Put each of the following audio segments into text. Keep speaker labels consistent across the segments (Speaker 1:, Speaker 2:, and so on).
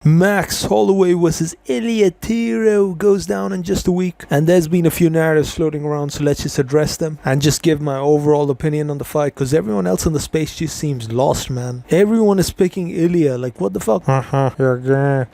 Speaker 1: Max Holloway versus Ilia Topuria goes down in just a week, and there's been a few narratives floating around, so let's just address them and just give my overall opinion on the fight, because everyone else in the space just seems lost, man. Everyone is picking Ilia, like what the fuck?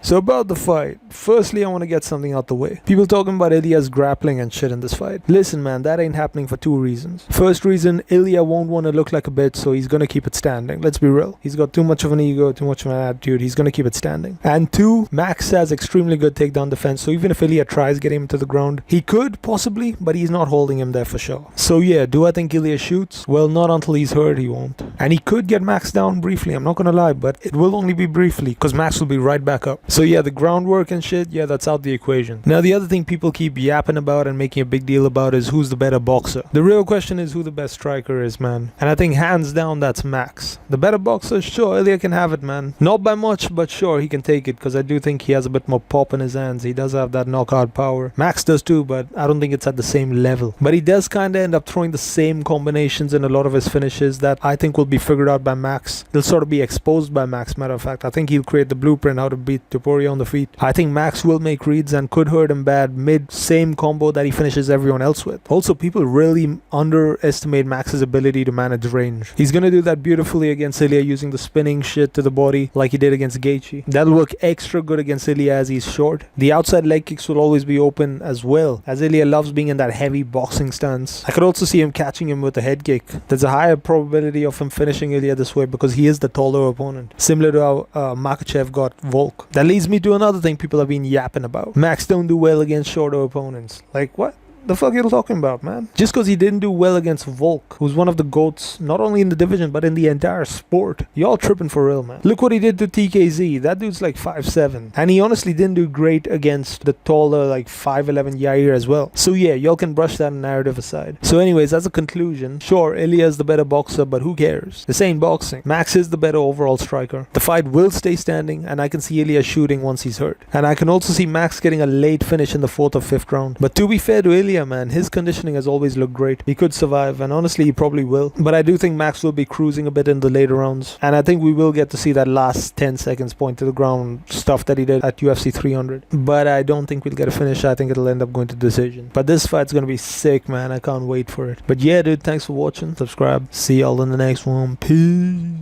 Speaker 1: So about the fight, firstly I want to get something out the way. People talking about Ilia's grappling and shit in this fight. Listen man, that ain't happening for two reasons. First reason, Ilia won't want to look like a bitch, so he's gonna keep it standing. Let's be real. He's got too much of an ego, too much of an attitude. He's gonna keep it standing. And two, Max has extremely good takedown defense, so even if Ilia tries getting him to the ground, he could possibly, but he's not holding him there for sure. So yeah, do I think Ilia shoots? Well, not until he's hurt, he won't. And he could get Max down briefly, I'm not gonna lie, but it will only be briefly, because Max will be right back up. So yeah, the groundwork and shit, yeah, that's out the equation. Now the other thing people keep yapping about and making a big deal about is who's the better boxer. The real question is who the best striker is, man. And I think hands down that's Max. The better boxer, sure, Ilia can have it, man. Not by much, but sure, he can take it, because I do think he has a bit more pop in his hands. He does have that knockout power. Max does too, but I don't think it's at the same level. But he does kind of end up throwing the same combinations in a lot of his finishes that I think will be figured out by Max. He'll sort of be exposed by Max, matter of fact. I think he'll create the blueprint how to beat Topuria on the feet. I think Max will make reads and could hurt him bad mid same combo that he finishes everyone else with. Also, people really underestimate Max's ability to manage range. He's gonna do that beautifully against Ilia using the spinning shit to the body like he did against Gaethje. That'll work extra good against Ilia as he's short. The outside leg kicks will always be open as well, as Ilia loves being in that heavy boxing stance. I could also see him catching him with a head kick. There's a higher probability of him finishing Ilia this way because he is the taller opponent, similar to how Makhachev got Volk. That leads me to another thing people have been yapping about. Max don't do well against shorter opponents. Like what? The fuck are you talking about, man? Just because he didn't do well against Volk, who's one of the GOATs, not only in the division, but in the entire sport. Y'all tripping for real, man. Look what he did to TKZ. That dude's like 5'7". And he honestly didn't do great against the taller, like 5'11" Yair as well. So yeah, y'all can brush that narrative aside. So anyways, as a conclusion, sure, Ilia's the better boxer, but who cares? This ain't boxing. Max is the better overall striker. The fight will stay standing, and I can see Ilia shooting once he's hurt. And I can also see Max getting a late finish in the 4th or 5th round. But to be fair to Ilia, man, his conditioning has always looked great. He could survive, and honestly he probably will, but I do think Max will be cruising a bit in the later rounds, and I think we will get to see that last 10 seconds point to the ground stuff that he did at UFC 300, but I don't think we'll get a finish. I think it'll end up going to decision, but this fight's gonna be sick, man. I can't wait for it. But yeah, dude, thanks for watching. Subscribe. See y'all in the next one. Peace.